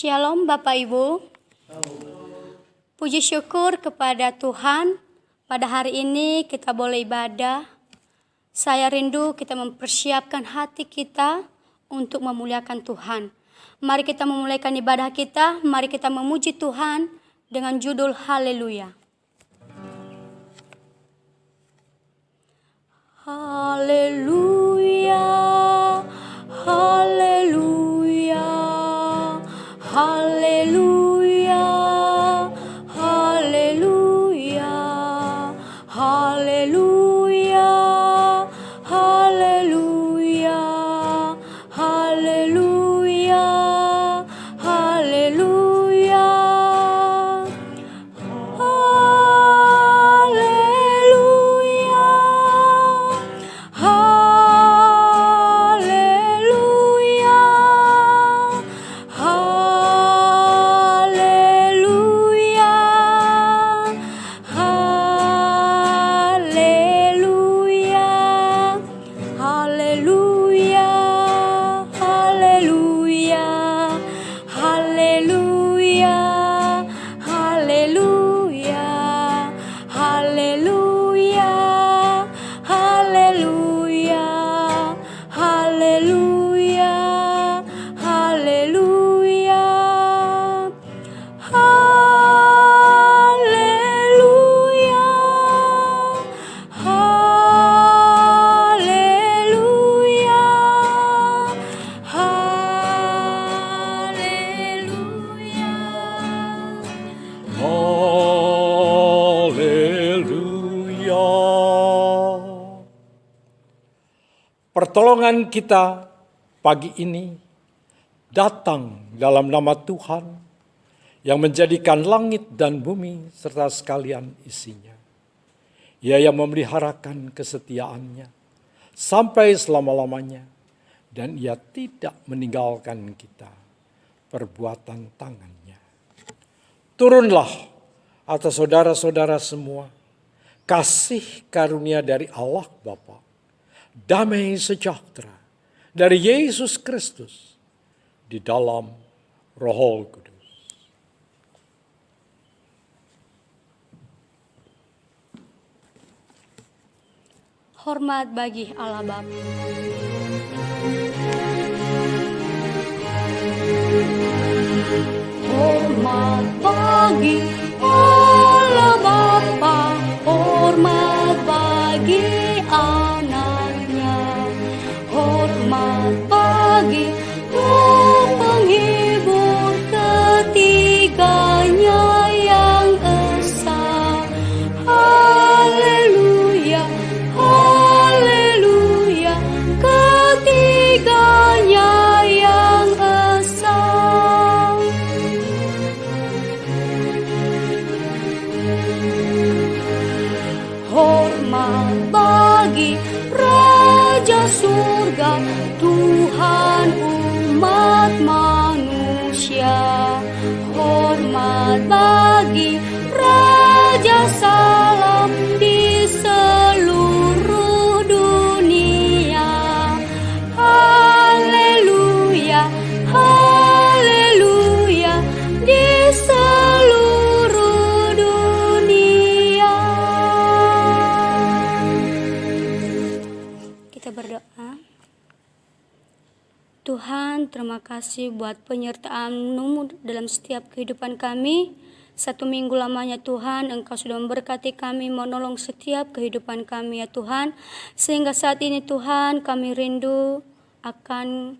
Shalom Bapak Ibu. Puji syukur kepada Tuhan. Pada hari ini kita boleh ibadah. Saya rindu kita mempersiapkan hati kita untuk memuliakan Tuhan. Mari kita memulaikan ibadah kita. Mari kita memuji Tuhan dengan judul Haleluya. Haleluya, haleluya, haleluya, haleluya, haleluya, haleluya, haleluya, haleluya. Pertolongan kita pagi ini datang dalam nama Tuhan yang menjadikan langit dan bumi serta sekalian isinya. Ia yang memeliharakan kesetiaannya sampai selama-lamanya dan ia tidak meninggalkan kita perbuatan tangannya. Turunlah atas saudara-saudara semua kasih karunia dari Allah Bapa, damai sejahtera dari Yesus Kristus di dalam Roh Kudus. Hormat bagi Allah Bapa. Hormat bagi Allah Bapa, hormat bagi Anaknya, hormat bagi Roh Penghibur ketiganya yang esa. Haleluya, haleluya, ketiganya yang esa. Hormat bagi Raja Surga, Tuhan umat manusia. Hormat bagi Raja Salam di seluruh dunia. Haleluya, haleluya, di seluruh dunia. Kita berdoa. Tuhan, terima kasih buat penyertaan-Mu dalam setiap kehidupan kami. 1 minggu lamanya Tuhan, Engkau sudah memberkati kami, menolong setiap kehidupan kami ya Tuhan. Sehingga saat ini Tuhan, kami rindu akan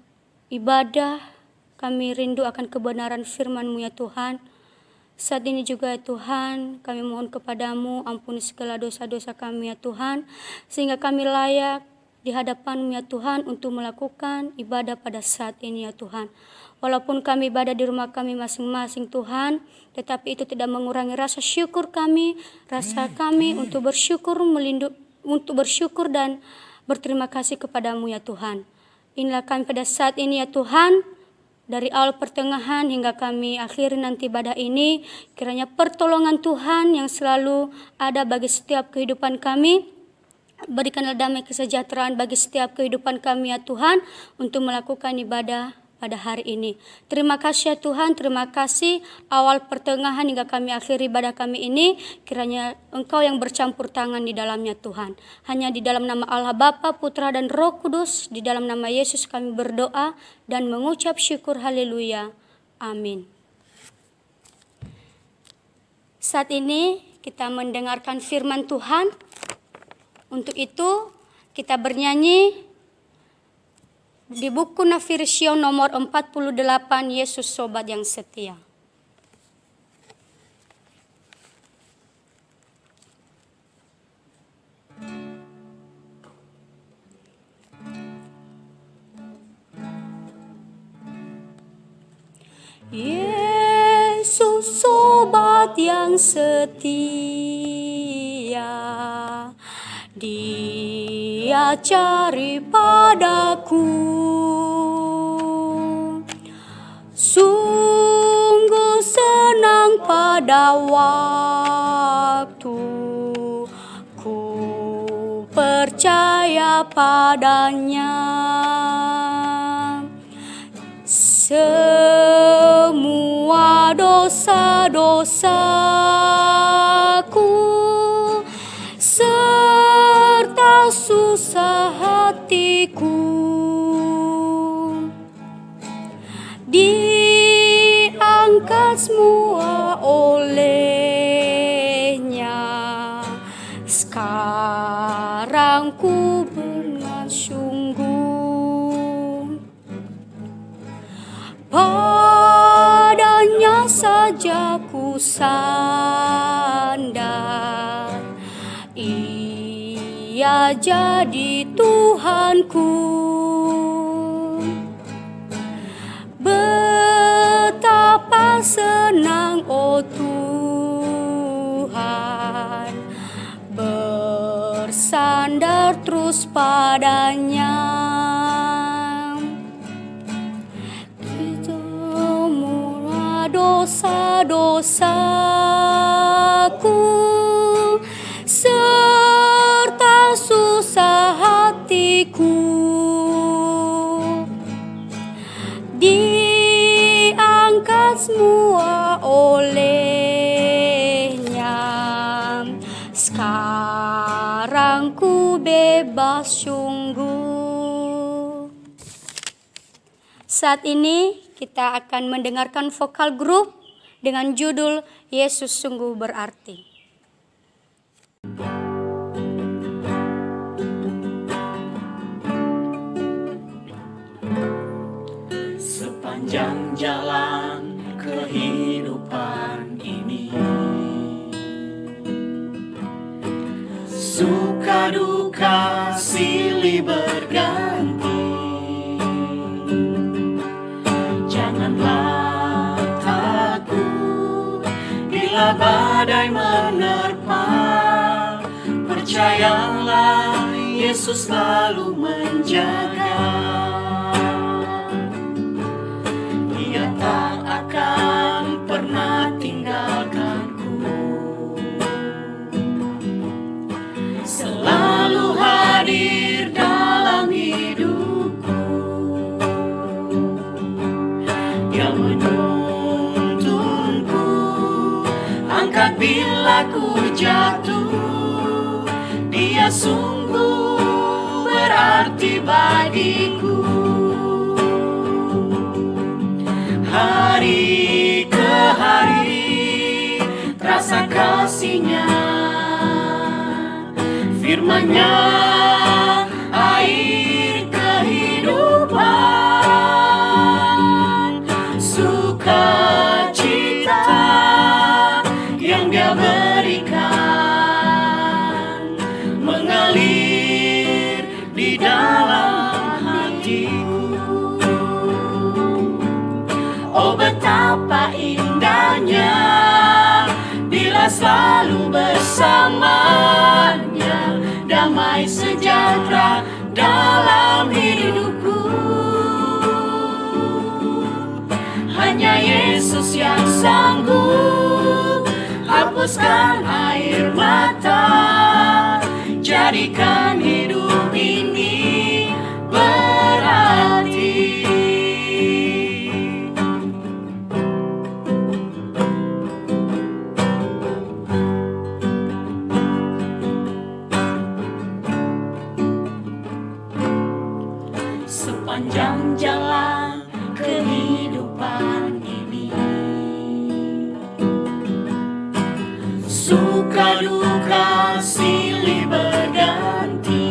ibadah, kami rindu akan kebenaran firman-Mu ya Tuhan. Saat ini juga ya Tuhan, kami mohon kepadamu, ampuni segala dosa-dosa kami ya Tuhan, sehingga kami layak di hadapan-Mu ya Tuhan untuk melakukan ibadah pada saat ini ya Tuhan. Walaupun kami ibadah di rumah kami masing-masing Tuhan, tetapi itu tidak mengurangi rasa syukur kami, rasa kami untuk bersyukur, untuk bersyukur dan berterima kasih kepadamu ya Tuhan. Inilah kami pada saat ini ya Tuhan, dari awal pertengahan hingga kami akhiri nanti ibadah ini, kiranya pertolongan Tuhan yang selalu ada bagi setiap kehidupan kami. Berikanlah damai kesejahteraan bagi setiap kehidupan kami ya Tuhan, untuk melakukan ibadah pada hari ini. Terima kasih ya Tuhan, terima kasih awal pertengahan hingga kami akhiri ibadah kami ini. Kiranya Engkau yang bercampur tangan di dalamnya Tuhan. Hanya di dalam nama Allah Bapa, Putra dan Roh Kudus, di dalam nama Yesus kami berdoa dan mengucap syukur. Haleluya. Amin. Saat ini kita mendengarkan firman Tuhan. Untuk itu kita bernyanyi di buku Nafirsion nomor 48, Yesus Sobat yang Setia. Yesus Sobat yang setia, Dia cari padaku, sungguh senang pada waktu ku percaya padanya. Semua dosa-dosaku serta susah hatiku diangkat semua olehnya. Sekarang ku dengan sungguh padanya saja ku sandar, Ia jadi Tuhanku. Betapa senang oh Tuhan, bersandar terus padanya. Dosa-dosaku serta susah hatiku diangkat semua olehnya. Sekarang ku bebas sungguh. Saat ini kita akan mendengarkan vokal grup dengan judul Yesus Sungguh Berarti. Sepanjang jalan kehidupan ini, suka duka silih berganti. Janganlah takut bila badai menerpa, percayalah Yesus selalu menjaga. Dia tak akan pernah tinggalkanku, selalu hadir dalam hidupku. Dia menuntunku, angkat bila ku jatuh. Dia sungguh berarti bagiku. Hari ke hari terasa kasih-Nya, firman-Nya air kehidupan, sukacita yang Dia berikan mengalir di dalam hatiku. Oh betapa indahnya bila selalu bersamanya, damai sejahtera dalam hidupku. Hanya Yesus yang sanggup hapuskan air mata, jadikan hidup ini berarti. jalan kehidupan ini. Suka duka silih berganti,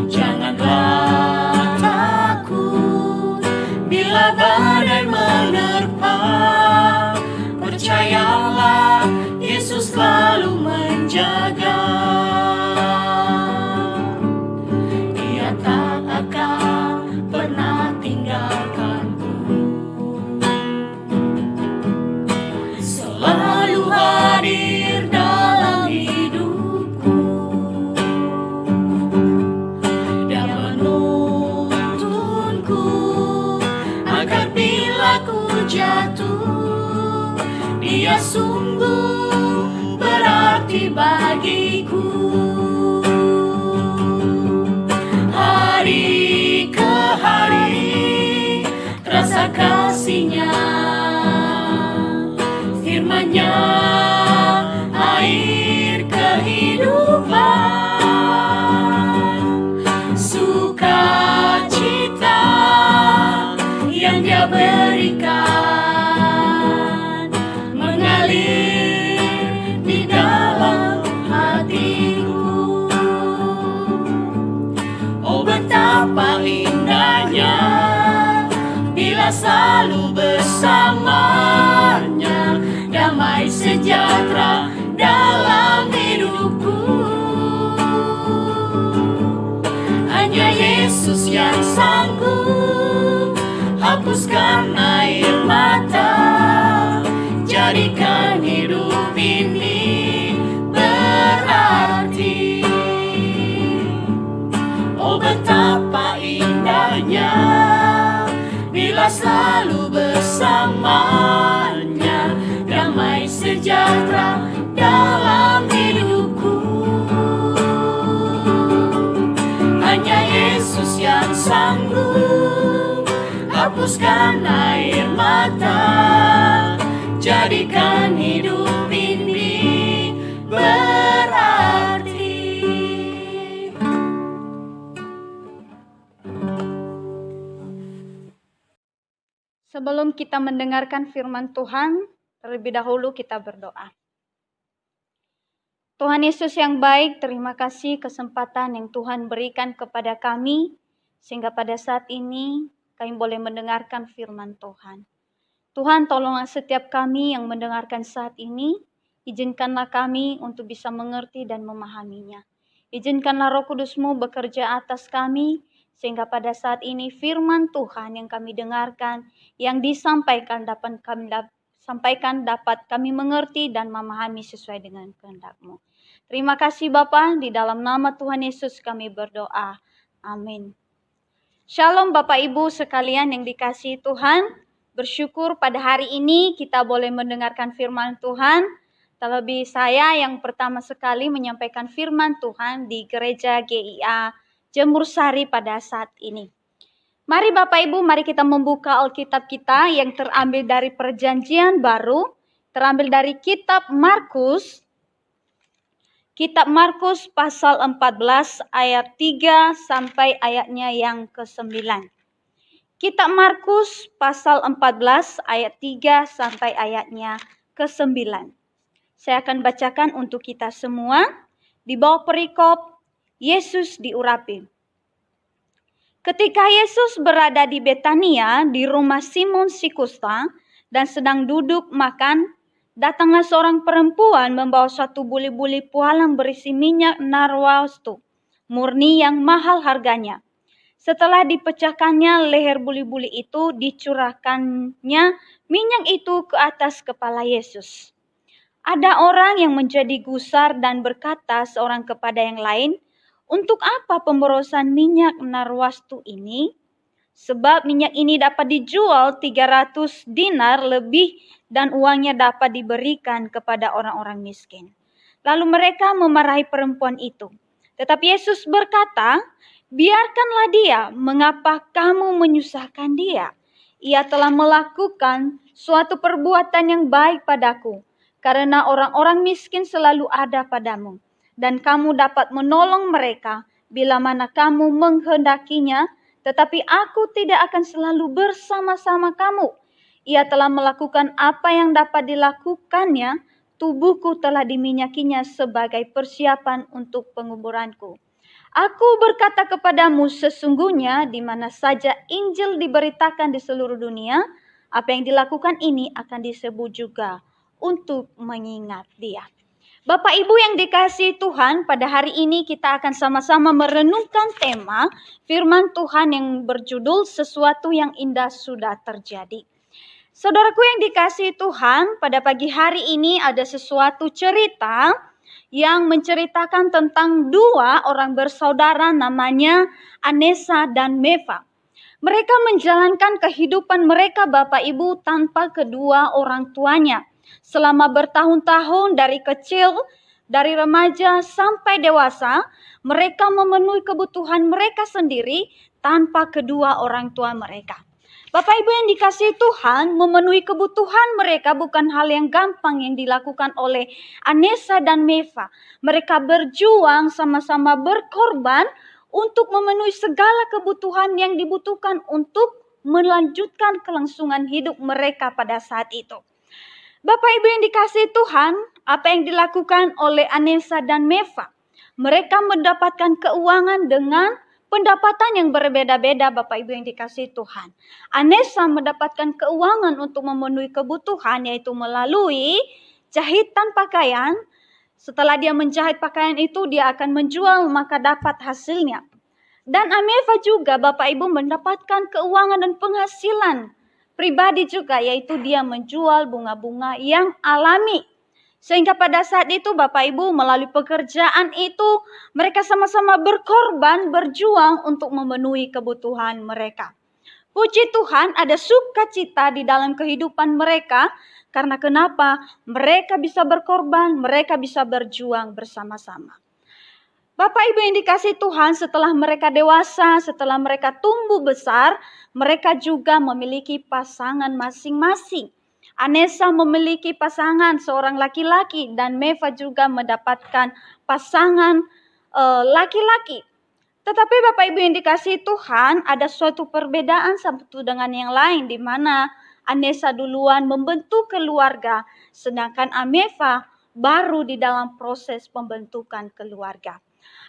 janganlah takut bila badai menerpa. Percayalah, Yesus selalu menjaga. Dia tak akan pernah tinggalkanku. Selalu hadir dalam hidupku. Dia menuntunku agar bila ku jatuh, Dia sungguh berarti bagiku. Hari ke hari terasa kasih-Nya, firman-Nya air kehidupan. Sukacita yang Dia berikan mengalir di dalam hatiku. Oh, betapa indahnya bila selalu bersamanya, damai sejahtera dalam hidupku. Hanya Yesus yang sanggup hapuskan air mata, jadikan hidup ini berarti. Oh, betapa indahnya bila selalu bersamanya, damai sejahtera dalam hidupku. Hanya Yesus yang sanggup hapuskan air mata, jadikan hidup ini berarti. Sebelum kita mendengarkan firman Tuhan, terlebih dahulu kita berdoa. Tuhan Yesus yang baik, terima kasih kesempatan yang Tuhan berikan kepada kami, sehingga pada saat ini kami boleh mendengarkan firman Tuhan. Tuhan, tolonglah setiap kami yang mendengarkan saat ini, izinkanlah kami untuk bisa mengerti dan memahaminya. Izinkanlah Roh Kudus-Mu bekerja atas kami, sehingga pada saat ini firman Tuhan yang kami dengarkan, yang disampaikan dapat kami mengerti dan memahami sesuai dengan kehendak-Mu. Terima kasih Bapa, di dalam nama Tuhan Yesus kami berdoa. Amin. Shalom Bapak Ibu sekalian yang dikasihi Tuhan. Bersyukur pada hari ini kita boleh mendengarkan firman Tuhan. Terlebih saya yang pertama sekali menyampaikan firman Tuhan di gereja GIA Jemur Sari pada saat ini. Mari Bapak Ibu, mari kita membuka Alkitab kita yang terambil dari Perjanjian Baru, terambil dari kitab Markus. Kitab Markus pasal 14 ayat 3 sampai ayatnya yang ke-9. Kitab Markus pasal 14 ayat 3 sampai ayatnya ke-9. Saya akan bacakan untuk kita semua. Di bawah perikop, Yesus diurapi. Ketika Yesus berada di Betania, di rumah Simon si Kusta, dan sedang duduk makan, datanglah seorang perempuan membawa satu buli-buli pualam berisi minyak narwastu, murni yang mahal harganya. Setelah dipecahkannya leher buli-buli itu, dicurahkannya minyak itu ke atas kepala Yesus. Ada orang yang menjadi gusar dan berkata seorang kepada yang lain, "Untuk apa pemborosan minyak narwastu ini? Sebab minyak ini dapat dijual 300 dinar lebih dan uangnya dapat diberikan kepada orang-orang miskin." Lalu mereka memarahi perempuan itu. Tetapi Yesus berkata, "Biarkanlah dia, mengapa kamu menyusahkan dia? Ia telah melakukan suatu perbuatan yang baik padaku, karena orang-orang miskin selalu ada padamu, dan kamu dapat menolong mereka bila mana kamu menghendakinya, tetapi aku tidak akan selalu bersama-sama kamu. Ia telah melakukan apa yang dapat dilakukannya, tubuhku telah diminyakinya sebagai persiapan untuk penguburanku. Aku berkata kepadamu, sesungguhnya di mana saja Injil diberitakan di seluruh dunia, apa yang dilakukan ini akan disebut juga untuk mengingat dia. Bapak Ibu yang dikasihi Tuhan, pada hari ini kita akan sama-sama merenungkan tema firman Tuhan yang berjudul sesuatu yang indah sudah terjadi. Saudaraku yang dikasihi Tuhan, pada pagi hari ini ada sesuatu cerita yang menceritakan tentang dua orang bersaudara namanya Anesa dan Meva. Mereka menjalankan kehidupan mereka Bapak Ibu tanpa kedua orang tuanya. Selama bertahun-tahun dari kecil, dari remaja sampai dewasa, mereka memenuhi kebutuhan mereka sendiri tanpa kedua orang tua mereka. Bapak Ibu yang dikasihi Tuhan, memenuhi kebutuhan mereka bukan hal yang gampang yang dilakukan oleh Anesa dan Meva. Mereka berjuang sama-sama berkorban untuk memenuhi segala kebutuhan yang dibutuhkan untuk melanjutkan kelangsungan hidup mereka pada saat itu. Bapak Ibu yang dikasihi Tuhan, apa yang dilakukan oleh Anesa dan Meva? Mereka mendapatkan keuangan dengan pendapatan yang berbeda-beda Bapak Ibu yang dikasihi Tuhan. Anesa mendapatkan keuangan untuk memenuhi kebutuhan yaitu melalui jahitan pakaian. Setelah dia menjahit pakaian itu dia akan menjual maka dapat hasilnya. Dan Ameva juga Bapak Ibu mendapatkan keuangan dan penghasilan pribadi juga yaitu dia menjual bunga-bunga yang alami. Sehingga pada saat itu Bapak Ibu melalui pekerjaan itu mereka sama-sama berkorban, berjuang untuk memenuhi kebutuhan mereka. Puji Tuhan ada sukacita di dalam kehidupan mereka. Karena kenapa? Mereka bisa berkorban, mereka bisa berjuang bersama-sama. Bapak Ibu yang dikasihi Tuhan, setelah mereka dewasa, setelah mereka tumbuh besar, mereka juga memiliki pasangan masing-masing. Anesa memiliki pasangan seorang laki-laki dan Meva juga mendapatkan pasangan laki-laki. Tetapi Bapak Ibu yang dikasihi Tuhan, ada suatu perbedaan satu dengan yang lain di mana Anesa duluan membentuk keluarga sedangkan Ameva baru di dalam proses pembentukan keluarga.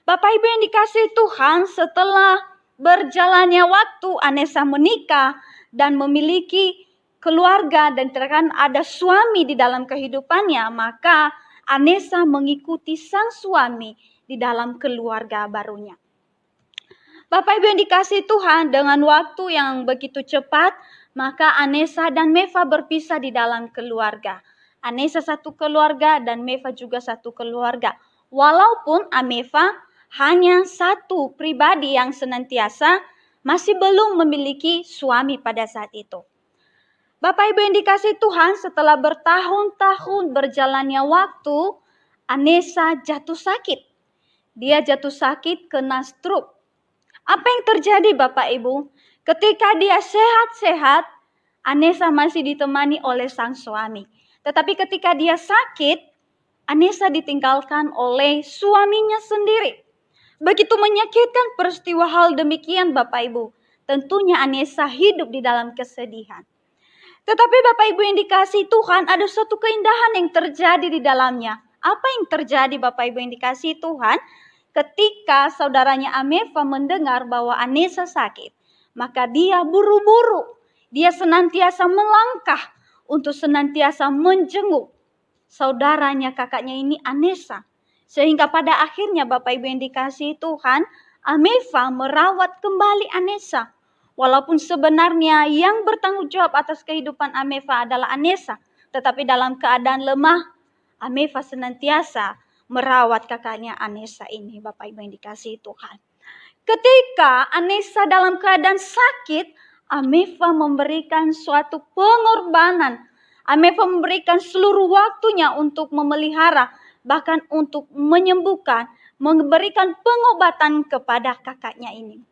Bapak Ibu yang dikasihi Tuhan, setelah berjalannya waktu Anesa menikah dan memiliki keluarga dan terkadang ada suami di dalam kehidupannya, maka Anesa mengikuti sang suami di dalam keluarga barunya. Bapak Ibu yang dikasihi Tuhan, dengan waktu yang begitu cepat, maka Anesa dan Meva berpisah di dalam keluarga. Anesa satu keluarga dan Meva juga satu keluarga. Walaupun Ameva hanya satu pribadi yang senantiasa masih belum memiliki suami pada saat itu. Bapak Ibu yang dikasihi Tuhan, setelah bertahun-tahun berjalannya waktu, Anesa jatuh sakit. Dia jatuh sakit kena stroke. Apa yang terjadi Bapak Ibu? Ketika dia sehat-sehat, Anesa masih ditemani oleh sang suami. Tetapi ketika dia sakit, Anesa ditinggalkan oleh suaminya sendiri. Begitu menyakitkan peristiwa hal demikian Bapak Ibu. Tentunya Anesa hidup di dalam kesedihan. Tetapi Bapak Ibu yang dikasihi Tuhan, ada suatu keindahan yang terjadi di dalamnya. Apa yang terjadi Bapak Ibu yang dikasihi Tuhan? Ketika saudaranya Ameva mendengar bahwa Anesa sakit, maka dia buru-buru. Dia senantiasa melangkah untuk senantiasa menjenguk saudaranya kakaknya ini Anesa. Sehingga pada akhirnya Bapak Ibu yang dikasihi Tuhan, Ameva merawat kembali Anesa. Walaupun sebenarnya yang bertanggung jawab atas kehidupan Ameva adalah Anesa. Tetapi dalam keadaan lemah, Ameva senantiasa merawat kakaknya Anesa ini, Bapak Ibu yang dikasihi Tuhan. Ketika Anesa dalam keadaan sakit, Ameva memberikan suatu pengorbanan. Ameva memberikan seluruh waktunya untuk memelihara, bahkan untuk menyembuhkan, memberikan pengobatan kepada kakaknya ini.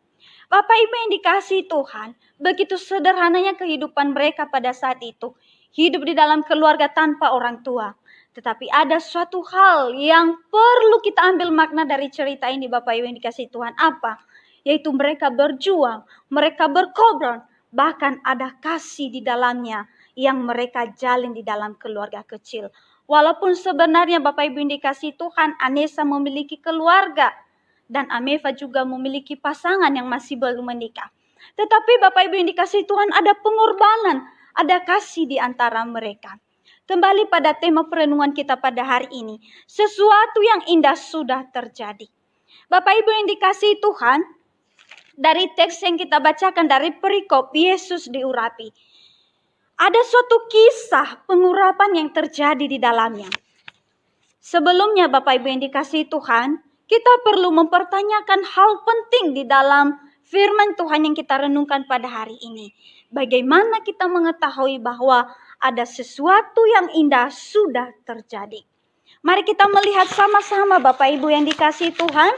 Bapak Ibu yang dikasihi Tuhan, begitu sederhananya kehidupan mereka pada saat itu. Hidup di dalam keluarga tanpa orang tua. Tetapi ada suatu hal yang perlu kita ambil makna dari cerita ini Bapak Ibu yang dikasihi Tuhan. Apa? Yaitu mereka berjuang, mereka berkorban, bahkan ada kasih di dalamnya yang mereka jalin di dalam keluarga kecil. Walaupun sebenarnya Bapak Ibu yang dikasihi Tuhan, Anessa memiliki keluarga dan Ameva juga memiliki pasangan yang masih belum menikah. Tetapi Bapak Ibu yang dikasihi Tuhan, ada pengorbanan, ada kasih di antara mereka. Kembali pada tema perenungan kita pada hari ini. Sesuatu yang indah sudah terjadi. Bapak Ibu yang dikasihi Tuhan, dari teks yang kita bacakan dari perikop Yesus diurapi. Ada suatu kisah pengurapan yang terjadi di dalamnya. Sebelumnya Bapak Ibu yang dikasihi Tuhan, kita perlu mempertanyakan hal penting di dalam firman Tuhan yang kita renungkan pada hari ini. Bagaimana kita mengetahui bahwa ada sesuatu yang indah sudah terjadi. Mari kita melihat sama-sama Bapak Ibu yang dikasihi Tuhan,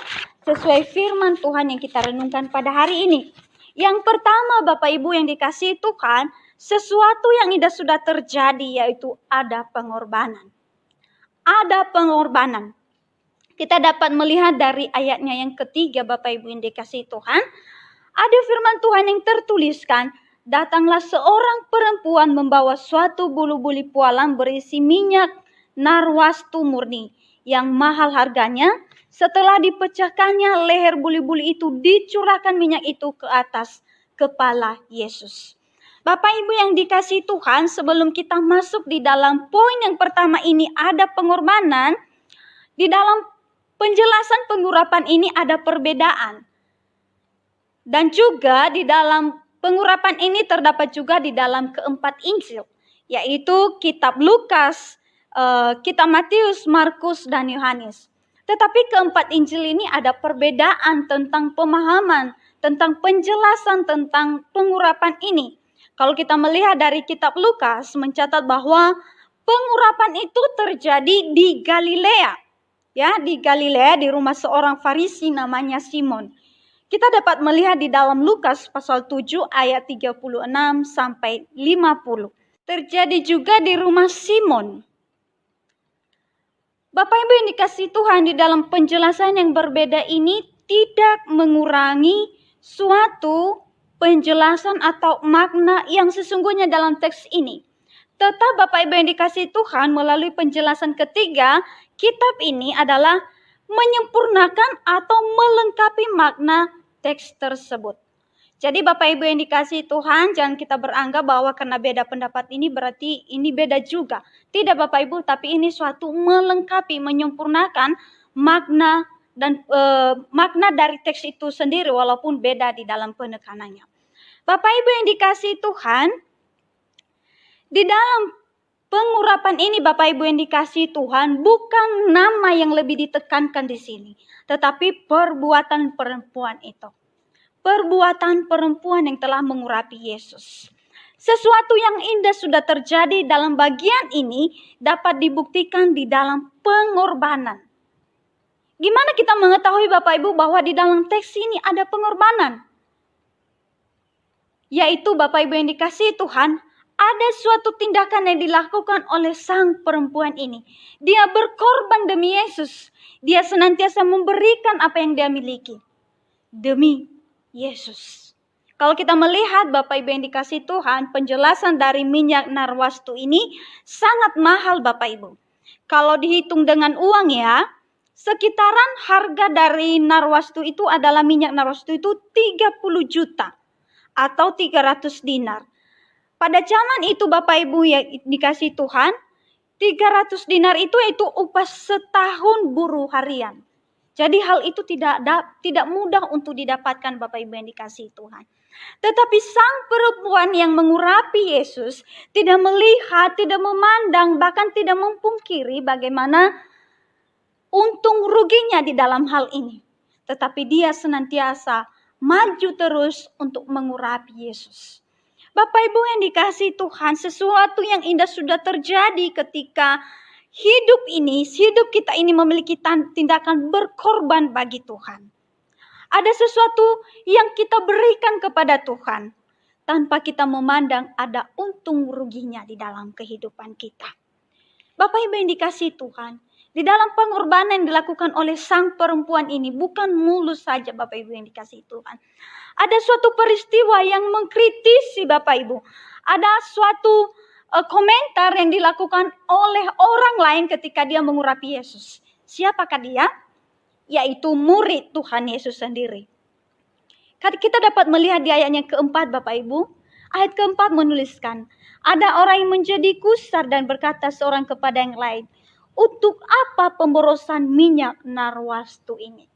sesuai firman Tuhan yang kita renungkan pada hari ini. Yang pertama Bapak Ibu yang dikasihi Tuhan, sesuatu yang indah sudah terjadi, yaitu ada pengorbanan. Ada pengorbanan. Kita dapat melihat dari ayatnya yang ketiga Bapak Ibu yang dikasihi Tuhan. Ada firman Tuhan yang tertuliskan, datanglah seorang perempuan membawa suatu bulu-buli pualam berisi minyak narwastu murni yang mahal harganya. Setelah dipecahkannya, leher buli-buli itu dicurahkan minyak itu ke atas kepala Yesus. Bapak Ibu yang dikasihi Tuhan, sebelum kita masuk di dalam poin yang pertama ini ada pengorbanan, di dalam penjelasan pengurapan ini ada perbedaan. Dan juga di dalam pengurapan ini terdapat juga di dalam keempat Injil, yaitu kitab Lukas, kitab Matius, Markus, dan Yohanes. Tetapi keempat Injil ini ada perbedaan tentang pemahaman, tentang penjelasan tentang pengurapan ini. Kalau kita melihat dari kitab Lukas mencatat bahwa pengurapan itu terjadi di Galilea. Ya, di Galilea di rumah seorang Farisi namanya Simon. Kita dapat melihat di dalam Lukas pasal 7 ayat 36 sampai 50. Terjadi juga di rumah Simon. Bapak Ibu yang dikasihi Tuhan, di dalam penjelasan yang berbeda ini tidak mengurangi suatu penjelasan atau makna yang sesungguhnya dalam teks ini. Tetap Bapak Ibu yang dikasihi Tuhan, melalui penjelasan ketiga, kitab ini adalah menyempurnakan atau melengkapi makna teks tersebut. Jadi Bapak Ibu yang dikasihi Tuhan, jangan kita beranggap bahwa karena beda pendapat ini berarti ini beda juga. Tidak Bapak Ibu, tapi ini suatu melengkapi, menyempurnakan makna dan makna dari teks itu sendiri walaupun beda di dalam penekanannya. Bapak Ibu yang dikasihi Tuhan, di dalam pengurapan ini Bapak Ibu yang dikasihi Tuhan, bukan nama yang lebih ditekankan di sini, tetapi perbuatan perempuan itu. Perbuatan perempuan yang telah mengurapi Yesus. Sesuatu yang indah sudah terjadi dalam bagian ini dapat dibuktikan di dalam pengorbanan. Gimana kita mengetahui Bapak Ibu bahwa di dalam teks ini ada pengorbanan? Yaitu Bapak Ibu yang dikasihi Tuhan, ada suatu tindakan yang dilakukan oleh sang perempuan ini. Dia berkorban demi Yesus. Dia senantiasa memberikan apa yang dia miliki demi Yesus. Kalau kita melihat Bapak Ibu yang dikasihi Tuhan, penjelasan dari minyak narwastu ini sangat mahal Bapak Ibu. Kalau dihitung dengan uang ya, sekitaran harga dari narwastu itu adalah minyak narwastu itu 30 juta atau 300 dinar. Pada zaman itu Bapak Ibu yang dikasihi Tuhan, 300 dinar itu upah setahun buruh harian. Jadi hal itu tidak mudah untuk didapatkan Bapak Ibu yang dikasihi Tuhan. Tetapi sang perempuan yang mengurapi Yesus tidak melihat, tidak memandang, bahkan tidak mempungkiri bagaimana untung ruginya di dalam hal ini. Tetapi dia senantiasa maju terus untuk mengurapi Yesus. Bapak Ibu yang dikasihi Tuhan, sesuatu yang indah sudah terjadi ketika hidup kita ini memiliki tindakan berkorban bagi Tuhan. Ada sesuatu yang kita berikan kepada Tuhan tanpa kita memandang ada untung ruginya di dalam kehidupan kita. Bapak Ibu yang dikasihi Tuhan, di dalam pengorbanan yang dilakukan oleh sang perempuan ini bukan mulus saja Bapak Ibu yang dikasihi Tuhan. Ada suatu peristiwa yang mengkritisi Bapak Ibu. Ada suatu komentar yang dilakukan oleh orang lain ketika dia mengurapi Yesus. Siapakah dia? Yaitu murid Tuhan Yesus sendiri. Kita dapat melihat di ayat yang keempat Bapak Ibu. Ayat keempat menuliskan, ada orang yang menjadi gusar dan berkata seorang kepada yang lain, untuk apa pemborosan minyak narwastu ini?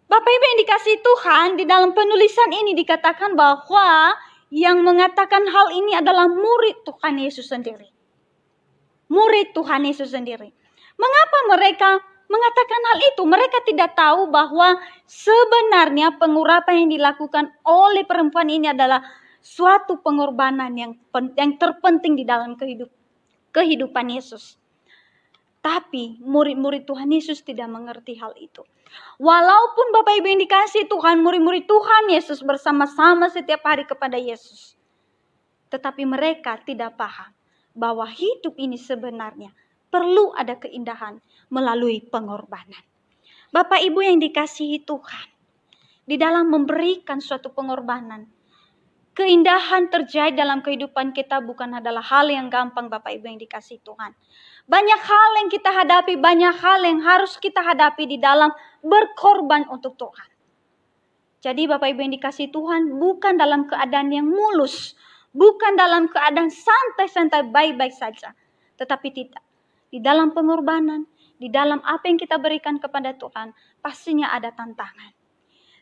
Bapak Ibu yang dikasihi Tuhan, di dalam penulisan ini dikatakan bahwa yang mengatakan hal ini adalah murid Tuhan Yesus sendiri. Murid Tuhan Yesus sendiri. Mengapa mereka mengatakan hal itu? Mereka tidak tahu bahwa sebenarnya pengurapan yang dilakukan oleh perempuan ini adalah suatu pengorbanan yang terpenting di dalam kehidupan Yesus. Tapi murid-murid Tuhan Yesus tidak mengerti hal itu. Walaupun Bapak Ibu yang dikasihi Tuhan, murid-murid Tuhan Yesus bersama-sama setiap hari kepada Yesus. Tetapi mereka tidak paham bahwa hidup ini sebenarnya perlu ada keindahan melalui pengorbanan. Bapak Ibu yang dikasihi Tuhan, di dalam memberikan suatu pengorbanan, keindahan terjadi dalam kehidupan kita bukan adalah hal yang gampang Bapak Ibu yang dikasihi Tuhan. Banyak hal yang kita hadapi, banyak hal yang harus kita hadapi di dalam berkorban untuk Tuhan. Jadi Bapak Ibu yang dikasihi Tuhan bukan dalam keadaan yang mulus, bukan dalam keadaan santai-santai baik-baik saja. Tetapi tidak. Di dalam pengorbanan, di dalam apa yang kita berikan kepada Tuhan, pastinya ada tantangan.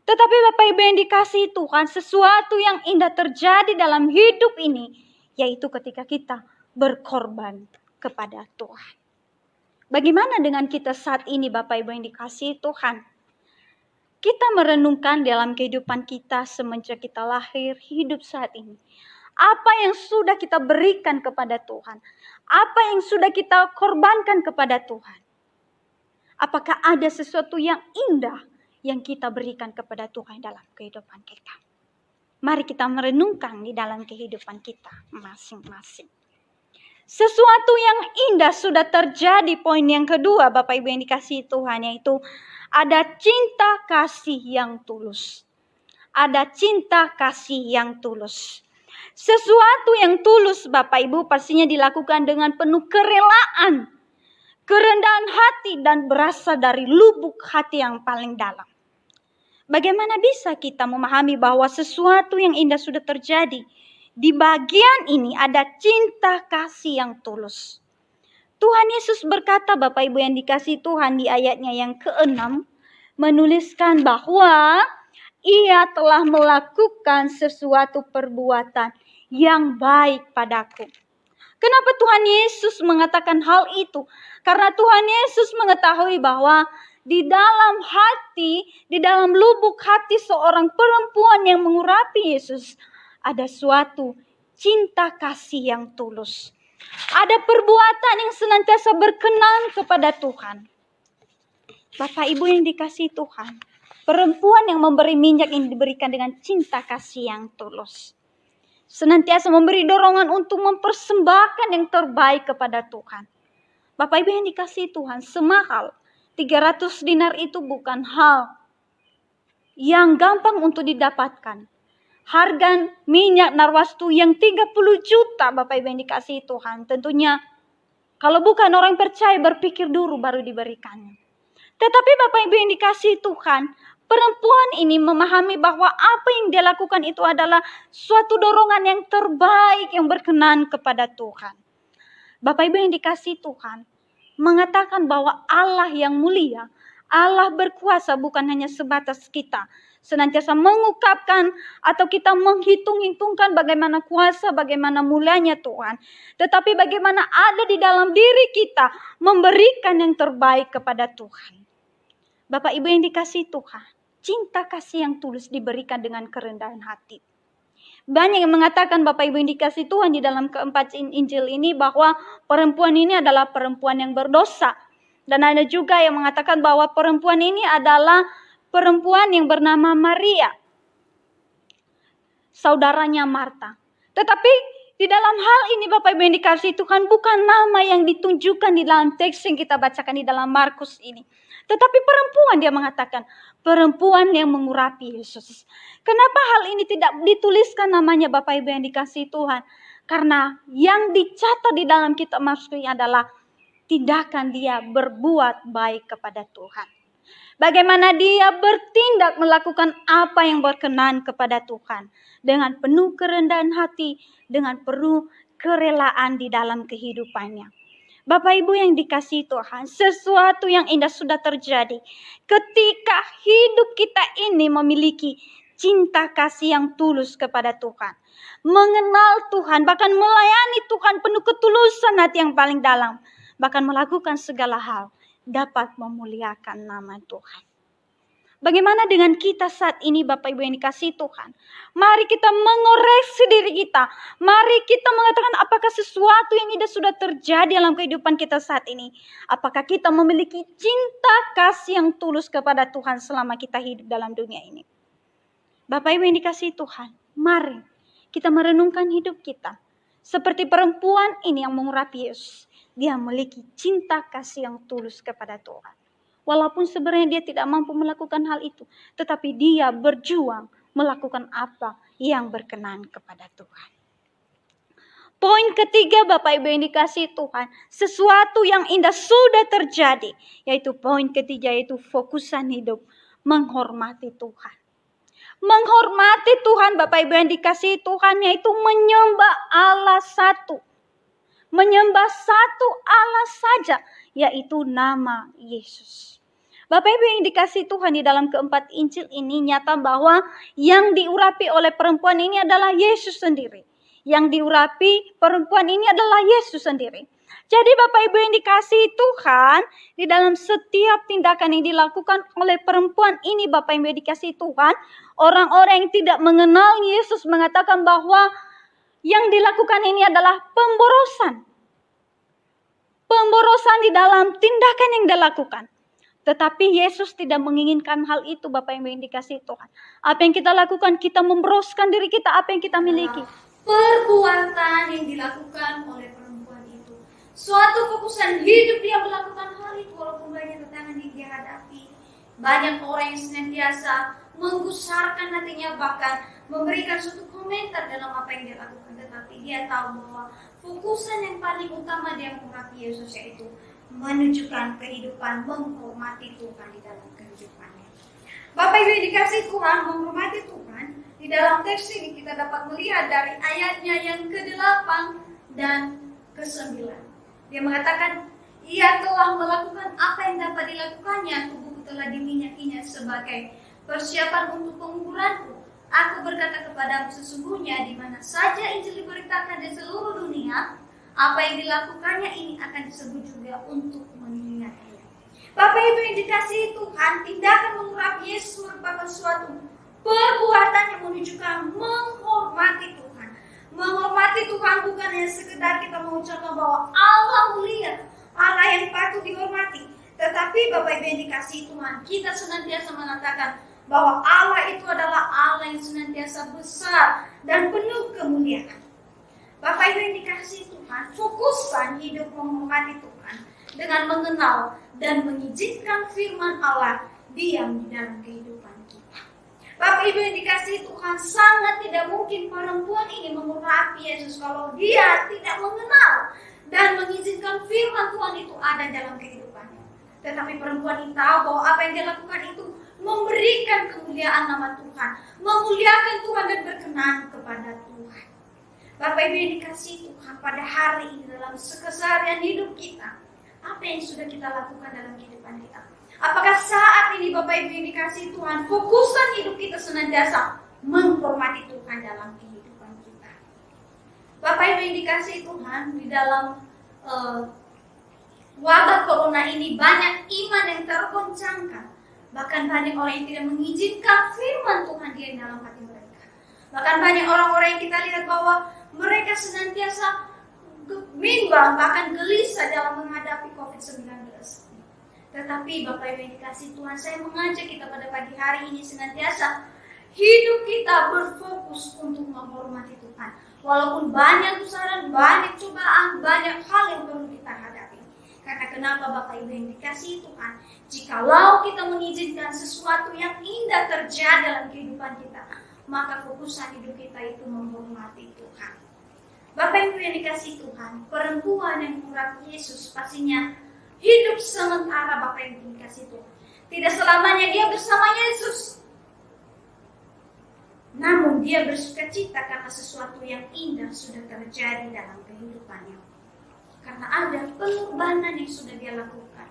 Tetapi Bapak Ibu yang dikasihi Tuhan, sesuatu yang indah terjadi dalam hidup ini, yaitu ketika kita berkorban kepada Tuhan. Bagaimana dengan kita saat ini Bapak Ibu yang dikasihi Tuhan? Kita merenungkan dalam kehidupan kita semenjak kita lahir, hidup saat ini. Apa yang sudah kita berikan kepada Tuhan? Apa yang sudah kita korbankan kepada Tuhan? Apakah ada sesuatu yang indah yang kita berikan kepada Tuhan dalam kehidupan kita? Mari kita merenungkan di dalam kehidupan kita masing-masing. Sesuatu yang indah sudah terjadi. Poin yang kedua Bapak Ibu yang dikasihi Tuhan, yaitu ada cinta kasih yang tulus. Ada cinta kasih yang tulus. Sesuatu yang tulus Bapak Ibu pastinya dilakukan dengan penuh kerelaan, kerendahan hati, dan berasal dari lubuk hati yang paling dalam. Bagaimana bisa kita memahami bahwa sesuatu yang indah sudah terjadi? Di bagian ini ada cinta kasih yang tulus. Tuhan Yesus berkata Bapak Ibu yang dikasihi Tuhan di ayatnya yang ke-6 menuliskan bahwa Ia telah melakukan sesuatu perbuatan yang baik padaku. Kenapa Tuhan Yesus mengatakan hal itu? Karena Tuhan Yesus mengetahui bahwa di dalam hati, di dalam lubuk hati seorang perempuan yang mengurapi Yesus, ada suatu cinta kasih yang tulus. Ada perbuatan yang senantiasa berkenan kepada Tuhan. Bapak Ibu yang dikasihi Tuhan, perempuan yang memberi minyak yang diberikan dengan cinta kasih yang tulus. Senantiasa memberi dorongan untuk mempersembahkan yang terbaik kepada Tuhan. Bapak Ibu yang dikasihi Tuhan, semahal 300 dinar itu bukan hal yang gampang untuk didapatkan. Harga minyak narwastu yang 30 juta Bapak Ibu yang dikasihi Tuhan. Tentunya kalau bukan orang percaya berpikir dulu baru diberikannya. Tetapi Bapak Ibu yang dikasihi Tuhan, perempuan ini memahami bahwa apa yang dia lakukan itu adalah suatu dorongan yang terbaik yang berkenan kepada Tuhan. Bapak Ibu yang dikasihi Tuhan, mengatakan bahwa Allah yang mulia, Allah berkuasa bukan hanya sebatas kita senantiasa mengungkapkan atau kita menghitung-hitungkan bagaimana kuasa, bagaimana mulianya Tuhan. Tetapi bagaimana ada di dalam diri kita memberikan yang terbaik kepada Tuhan. Bapak Ibu yang dikasihi Tuhan, cinta kasih yang tulus diberikan dengan kerendahan hati. Banyak yang mengatakan Bapak Ibu yang dikasihi Tuhan di dalam keempat Injil ini bahwa perempuan ini adalah perempuan yang berdosa. Dan ada juga yang mengatakan bahwa perempuan ini adalah perempuan yang bernama Maria, saudaranya Marta. Tetapi Di dalam hal ini Bapak Ibu yang dikasihi Tuhan, bukan nama yang ditunjukkan di dalam teks yang kita bacakan di dalam Markus ini. Tetapi perempuan, dia mengatakan, perempuan yang mengurapi Yesus. Kenapa hal ini tidak dituliskan namanya Bapak Ibu yang dikasihi Tuhan? Karena yang dicatat di dalam kitab Markus ini adalah tindakan dia berbuat baik kepada Tuhan. Bagaimana dia bertindak melakukan apa yang berkenan kepada Tuhan. Dengan penuh kerendahan hati, dengan penuh kerelaan di dalam kehidupannya. Bapak Ibu yang dikasihi Tuhan, sesuatu yang indah sudah terjadi. Ketika hidup kita ini memiliki cinta kasih yang tulus kepada Tuhan. Mengenal Tuhan, bahkan melayani Tuhan penuh ketulusan hati yang paling dalam. Bahkan melakukan segala hal dapat memuliakan nama Tuhan. Bagaimana dengan kita saat ini Bapak Ibu yang dikasihi Tuhan? Mari kita mengoreksi diri kita. Mari kita mengatakan apakah sesuatu yang indah sudah terjadi dalam kehidupan kita saat ini. Apakah kita memiliki cinta kasih yang tulus kepada Tuhan selama kita hidup dalam dunia ini. Bapak Ibu yang dikasihi Tuhan, mari kita merenungkan hidup kita. Seperti perempuan ini yang mengurapi Yesus. Dia memiliki cinta kasih yang tulus kepada Tuhan. Walaupun sebenarnya dia tidak mampu melakukan hal itu. Tetapi dia berjuang melakukan apa yang berkenan kepada Tuhan. Poin ketiga Bapak Ibu yang dikasihi Tuhan. Sesuatu yang indah sudah terjadi. Yaitu poin ketiga, yaitu fokusan hidup. Menghormati Tuhan. Menghormati Tuhan Bapak Ibu yang dikasihi Tuhan. Yaitu menyembah Allah satu. Menyembah satu Allah saja, yaitu nama Yesus. Bapak Ibu yang dikasihi Tuhan, di dalam keempat Injil ini nyata bahwa yang diurapi oleh perempuan ini adalah Yesus sendiri. Yang diurapi perempuan ini adalah Yesus sendiri. Jadi Bapak Ibu yang dikasihi Tuhan, di dalam setiap tindakan yang dilakukan oleh perempuan ini Bapak Ibu yang dikasihi Tuhan, orang-orang yang tidak mengenal Yesus mengatakan bahwa yang dilakukan ini adalah pemborosan. Pemborosan di dalam tindakan yang dilakukan. Tetapi Yesus tidak menginginkan hal itu Bapak Ibu yang dikasihi Tuhan. Apa yang kita lakukan, kita memboroskan diri kita, apa yang kita miliki. Perbuatan yang dilakukan oleh perempuan itu. Suatu fokusan hidup dia melakukan hal itu walaupun banyak tantangan yang dia hadapi. Banyak orang yang senantiasa menggusarkan hatinya, bahkan memberikan suatu komentar dalam apa yang dia lakukan. Tetapi dia tahu bahwa fokusan yang paling utama dia mengurapi Yesus yaitu menunjukkan kehidupan menghormati Tuhan di dalam kehidupannya. Bapak Ibu yang dikasihi Tuhan, menghormati Tuhan, di dalam teks ini kita dapat melihat dari ayatnya yang ke-8 dan ke-9. Dia mengatakan, ia telah melakukan apa yang dapat dilakukannya, tubuhku telah diminyakinya sebagai persiapan untuk penguburanku. Aku berkata kepadamu sesungguhnya di mana saja Injil diberitakan di seluruh dunia, apa yang dilakukannya ini akan disebut juga untuk mengingatnya. Bapak Ibu yang dikasihi Tuhan, tindakan mengurapi Yesus merupakan suatu perbuatan yang menunjukkan menghormati Tuhan. Menghormati Tuhan bukan hanya sekedar kita mengucapkan bahwa Allah mulia, Allah yang patut dihormati. Tetapi Bapak Ibu yang dikasihi Tuhan, kita senantiasa mengatakan bahwa Allah itu adalah Allah yang senantiasa besar dan penuh kemuliaan. Bapak Ibu yang dikasihi Tuhan, fokusan hidup menghormati Tuhan dengan mengenal dan mengizinkan firman Allah diam di dalam kehidupan kita. Bapak Ibu yang dikasihi Tuhan, sangat tidak mungkin perempuan ini mengurapi Yesus kalau dia tidak mengenal dan mengizinkan firman Tuhan itu ada dalam kehidupannya. Tetapi perempuan ini tahu bahwa apa yang dia lakukan itu memberikan kemuliaan nama Tuhan, memuliakan Tuhan dan berkenan kepada Tuhan. Bapak Ibu yang dikasihi Tuhan, pada hari ini dalam keseharian hidup kita, apa yang sudah kita lakukan dalam kehidupan kita? Apakah saat ini Bapak Ibu yang dikasihi Tuhan, fokusan hidup kita senantiasa menghormati Tuhan dalam kehidupan kita? Bapak Ibu yang dikasihi Tuhan, di dalam wabah corona ini banyak iman yang tergoncangkan. Bahkan banyak orang yang tidak mengizinkan firman Tuhan di dalam hati mereka. Bahkan banyak orang-orang yang kita lihat bahwa mereka senantiasa bimbang, bahkan gelisah dalam menghadapi COVID-19. Tetapi Bapak Ibu yang dikasihi Tuhan, saya mengajak kita pada pagi hari ini senantiasa hidup kita berfokus untuk menghormati Tuhan. Walaupun banyak kesusahan, banyak cobaan, banyak hal yang perlu kita hadapi. Karena kenapa Bapak Ibu yang dikasihi Tuhan, jikalau kita mengizinkan sesuatu yang indah terjadi dalam kehidupan kita, maka fokusan hidup kita itu menghormati Tuhan. Bapak Ibu yang dikasihi Tuhan, perempuan yang mengurapi Yesus pastinya hidup sementara. Bapak Ibu yang dikasihi Tuhan, tidak selamanya dia bersama Yesus. Namun dia bersukacita karena sesuatu yang indah sudah terjadi dalam kehidupannya. Karena ada pengorbanan yang sudah dia lakukan.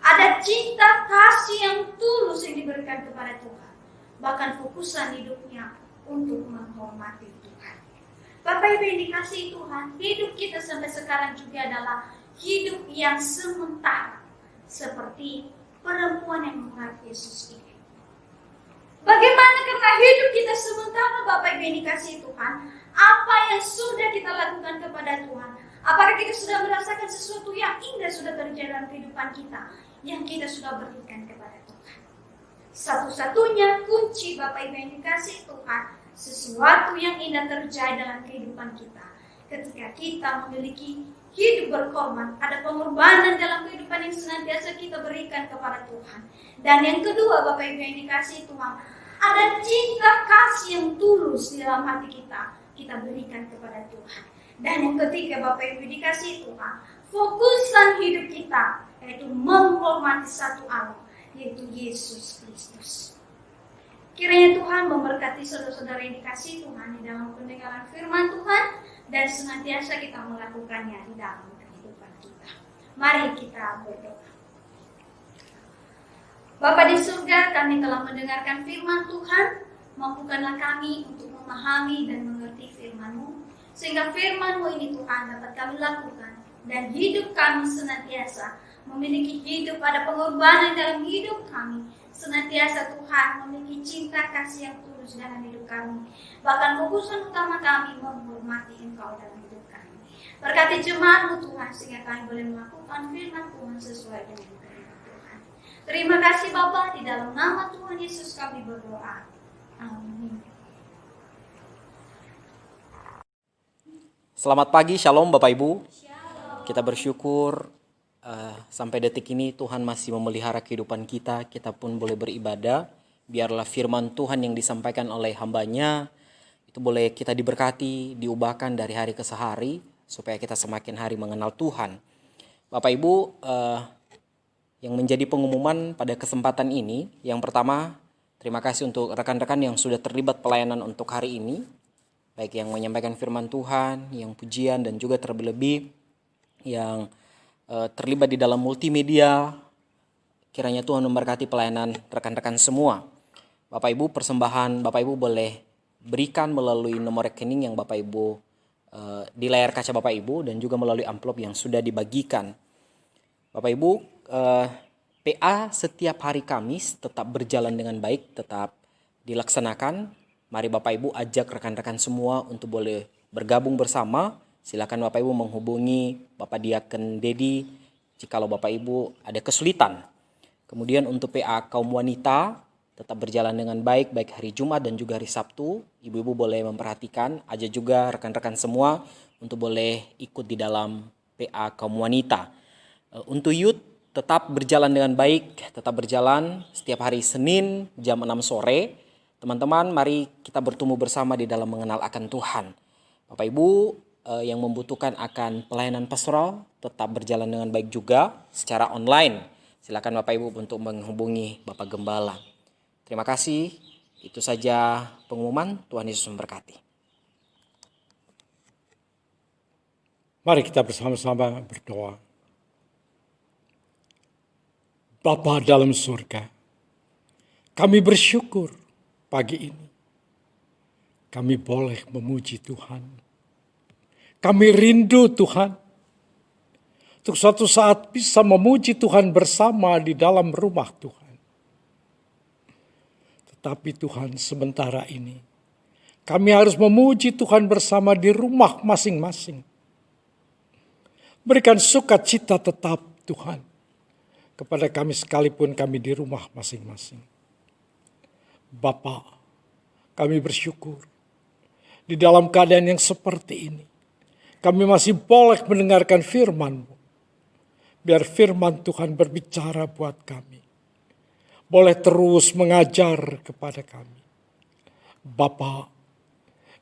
Ada cinta kasih yang tulus yang diberikan kepada Tuhan. Bahkan fokusan hidupnya untuk menghormati Tuhan. Bapak Ibu yang dikasihi Tuhan, hidup kita sampai sekarang juga adalah hidup yang sementara. Seperti perempuan yang mengurapi Yesus ini. Bagaimana karena hidup kita sementara, Bapak Ibu yang dikasihi Tuhan, apa yang sudah kita lakukan kepada Tuhan? Apakah kita sudah merasakan sesuatu yang indah sudah terjadi dalam kehidupan kita yang kita sudah berikan kepada Tuhan? Satu-satunya kunci Bapak Ibu yang dikasihi Tuhan, sesuatu yang indah terjadi dalam kehidupan kita ketika kita memiliki hidup berkorban, ada pengorbanan dalam kehidupan yang senantiasa kita berikan kepada Tuhan. Dan yang kedua, Bapak Ibu yang dikasihi Tuhan, ada cinta kasih yang tulus di dalam hati kita berikan kepada Tuhan. Dan yang ketiga, Bapak Ibu dikasihi Tuhan, fokusan hidup kita yaitu menghormati satu Allah, yaitu Yesus Kristus. Kiranya Tuhan memberkati saudara-saudara yang dikasihi Tuhan di dalam pendengaran firman Tuhan, dan senantiasa kita melakukannya di dalam kehidupan kita. Mari kita berdoa. Bapa di surga, kami telah mendengarkan firman Tuhan. Mampukanlah kami untuk memahami dan mengerti firman-Mu, sehingga firman-Mu ini Tuhan dapat kami lakukan, dan hidup kami senantiasa memiliki hidup, ada pengorbanan dalam hidup kami. Senantiasa Tuhan memiliki cinta kasih yang tulus dalam hidup kami. Bahkan fokusan utama kami menghormati Engkau dalam hidup kami. Berkati jemaat-Mu Tuhan, sehingga kami boleh melakukan firman Tuhan sesuai dengan kehendak Tuhan. Terima kasih Bapa, di dalam nama Tuhan Yesus kami berdoa. Amin. Selamat pagi, Shalom Bapak Ibu. Kita bersyukur sampai detik ini Tuhan masih memelihara kehidupan kita. Kita pun boleh beribadah. Biarlah firman Tuhan yang disampaikan oleh hamba-Nya itu boleh kita diberkati, diubahkan dari hari ke hari, supaya kita semakin hari mengenal Tuhan. Bapak Ibu, yang menjadi pengumuman pada kesempatan ini, yang pertama, terima kasih untuk rekan-rekan yang sudah terlibat pelayanan untuk hari ini, baik yang menyampaikan firman Tuhan, yang pujian, dan juga terlebih yang terlibat di dalam multimedia. Kiranya Tuhan memberkati pelayanan rekan-rekan semua. Bapak Ibu, persembahan Bapak Ibu boleh berikan melalui nomor rekening yang Bapak Ibu di layar kaca Bapak Ibu, dan juga melalui amplop yang sudah dibagikan. Bapak Ibu, PA setiap hari Kamis tetap berjalan dengan baik, tetap dilaksanakan. Mari Bapak Ibu ajak rekan-rekan semua untuk boleh bergabung bersama. Silakan Bapak Ibu menghubungi Bapak Diaken Dedi jikalau Bapak Ibu ada kesulitan. Kemudian untuk PA kaum wanita tetap berjalan dengan baik hari Jumat dan juga hari Sabtu. Ibu-ibu boleh memperhatikan, ajak juga rekan-rekan semua untuk boleh ikut di dalam PA kaum wanita. Untuk youth tetap berjalan dengan baik, tetap berjalan setiap hari Senin jam 6 sore. Teman-teman, mari kita bertumbuh bersama di dalam mengenal akan Tuhan. Bapak Ibu yang membutuhkan akan pelayanan pastoral tetap berjalan dengan baik juga secara online. Silakan Bapak Ibu untuk menghubungi Bapak Gembala. Terima kasih. Itu saja pengumuman. Tuhan Yesus memberkati. Mari kita bersama-sama berdoa. Bapa dalam surga, kami bersyukur pagi ini kami boleh memuji Tuhan. Kami rindu Tuhan untuk suatu saat bisa memuji Tuhan bersama di dalam rumah Tuhan. Tetapi Tuhan, sementara ini kami harus memuji Tuhan bersama di rumah masing-masing. Berikan sukacita tetap Tuhan kepada kami sekalipun kami di rumah masing-masing. Bapa, kami bersyukur. Di dalam keadaan yang seperti ini, kami masih boleh mendengarkan firman-Mu. Biar firman Tuhan berbicara buat kami. Boleh terus mengajar kepada kami. Bapa,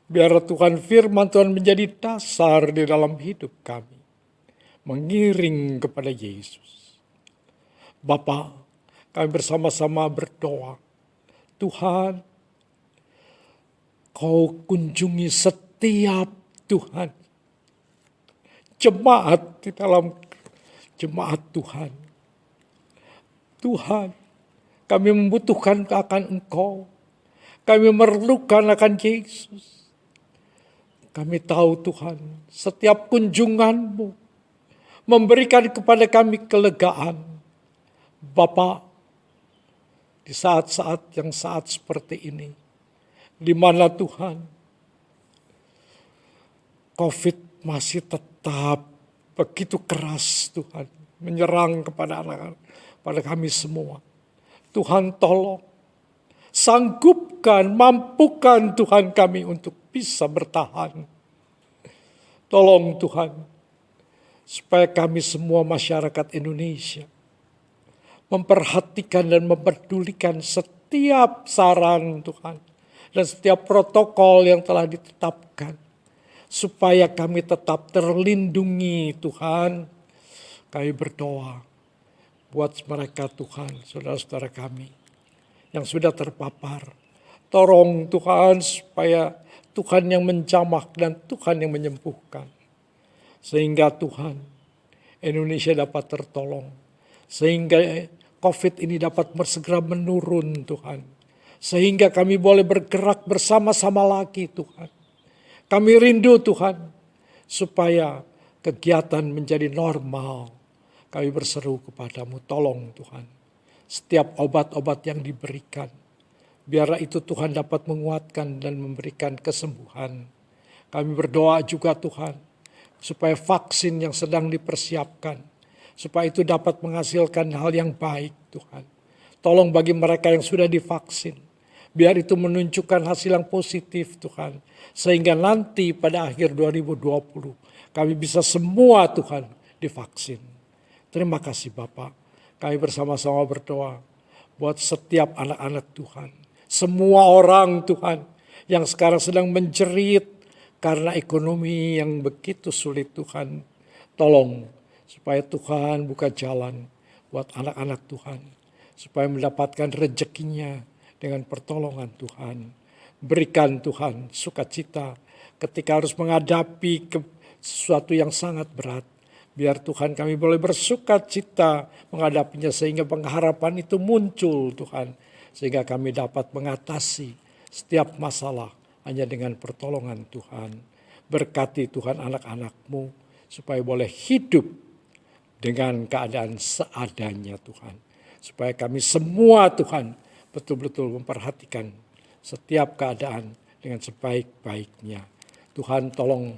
biar Tuhan firman Tuhan menjadi dasar di dalam hidup kami. Mengiring kepada Yesus. Bapa, kami bersama-sama berdoa. Tuhan, Kau kunjungi setiap Tuhan. Jemaat di dalam jemaat Tuhan. Tuhan, kami membutuhkan akan Engkau. Kami memerlukan akan Yesus. Kami tahu Tuhan, setiap kunjungan-Mu memberikan kepada kami kelegaan. Bapa, di saat-saat yang saat seperti ini, di mana Tuhan, COVID masih tetap begitu keras Tuhan, menyerang kepada anak-anak, pada kami semua. Tuhan tolong, sanggupkan, mampukan Tuhan kami untuk bisa bertahan. Tolong Tuhan, supaya kami semua masyarakat Indonesia memperhatikan dan mempedulikan setiap saran Tuhan dan setiap protokol yang telah ditetapkan, supaya kami tetap terlindungi Tuhan. Kami berdoa buat mereka Tuhan, saudara-saudara kami yang sudah terpapar. Tolong Tuhan supaya Tuhan yang menjamah dan Tuhan yang menyembuhkan. Sehingga Tuhan, Indonesia dapat tertolong. Sehingga COVID ini dapat segera menurun Tuhan. Sehingga kami boleh bergerak bersama-sama lagi Tuhan. Kami rindu Tuhan, supaya kegiatan menjadi normal. Kami berseru kepadamu, tolong Tuhan. Setiap obat-obat yang diberikan, biarlah itu Tuhan dapat menguatkan dan memberikan kesembuhan. Kami berdoa juga Tuhan, supaya vaksin yang sedang dipersiapkan, supaya itu dapat menghasilkan hal yang baik Tuhan. Tolong bagi mereka yang sudah divaksin, biar itu menunjukkan hasil yang positif Tuhan. Sehingga nanti pada akhir 2020 kami bisa semua Tuhan divaksin. Terima kasih Bapak. Kami bersama-sama berdoa buat setiap anak-anak Tuhan. Semua orang Tuhan yang sekarang sedang menjerit karena ekonomi yang begitu sulit Tuhan. Tolong supaya Tuhan buka jalan buat anak-anak Tuhan. Supaya mendapatkan rezekinya dengan pertolongan Tuhan. Berikan Tuhan sukacita ketika harus menghadapi sesuatu yang sangat berat. Biar Tuhan kami boleh bersukacita menghadapinya sehingga pengharapan itu muncul Tuhan. Sehingga kami dapat mengatasi setiap masalah hanya dengan pertolongan Tuhan. Berkati Tuhan anak-anak-Mu supaya boleh hidup dengan keadaan seadanya Tuhan. Supaya kami semua Tuhan betul-betul memperhatikan setiap keadaan dengan sebaik-baiknya. Tuhan tolong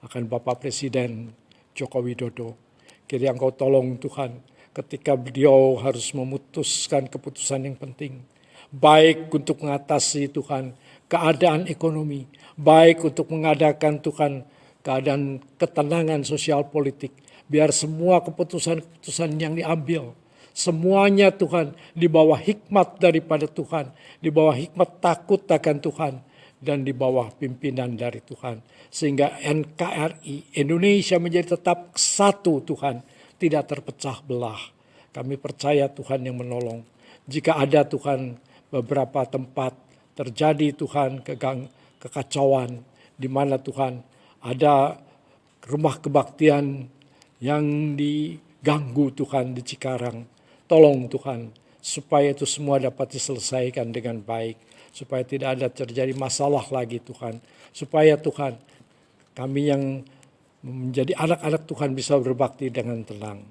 akan Bapak Presiden Joko Widodo. Kiranya Engkau tolong Tuhan ketika beliau harus memutuskan keputusan yang penting. Baik untuk mengatasi Tuhan keadaan ekonomi. Baik untuk mengadakan Tuhan keadaan ketenangan sosial politik. Biar semua keputusan-keputusan yang diambil, semuanya Tuhan di bawah hikmat daripada Tuhan. Di bawah hikmat takut akan Tuhan. Dan di bawah pimpinan dari Tuhan. Sehingga NKRI Indonesia menjadi tetap satu Tuhan. Tidak terpecah belah. Kami percaya Tuhan yang menolong. Jika ada Tuhan beberapa tempat terjadi Tuhan kekacauan. Di mana Tuhan ada rumah kebaktian yang diganggu Tuhan di Cikarang. Tolong Tuhan supaya itu semua dapat diselesaikan dengan baik. Supaya tidak ada terjadi masalah lagi Tuhan. Supaya Tuhan kami yang menjadi anak-anak Tuhan bisa berbakti dengan tenang.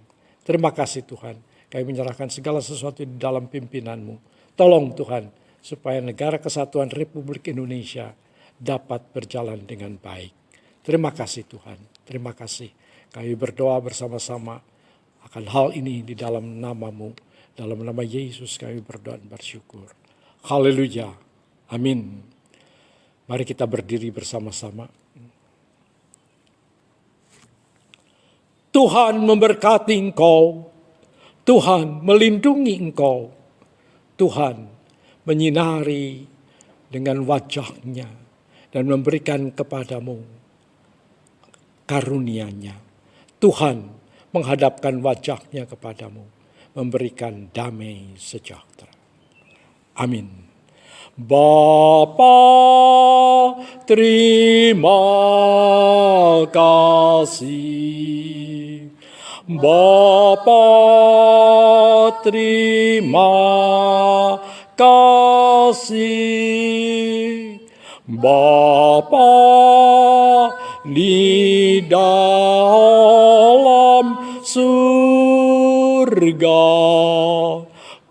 Terima kasih Tuhan. Kami menyerahkan segala sesuatu di dalam pimpinan-Mu. Tolong Tuhan supaya negara kesatuan Republik Indonesia dapat berjalan dengan baik. Terima kasih Tuhan. Terima kasih. Kami berdoa bersama-sama akan hal ini di dalam nama-Mu. Dalam nama Yesus kami berdoa dan bersyukur. Haleluya. Amin. Mari kita berdiri bersama-sama. Tuhan memberkati engkau, Tuhan melindungi engkau, Tuhan menyinari dengan wajah-Nya dan memberikan kepadamu karunia-Nya. Tuhan menghadapkan wajah-Nya kepadamu, memberikan damai sejahtera. Amin. Bapa, terima kasih. Bapa, terima kasih. Bapa, di dalam surga,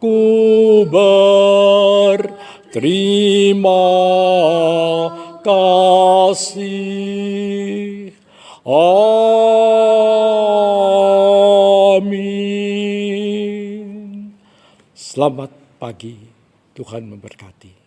ku berterima kasih. Amin. Selamat pagi, Tuhan memberkati.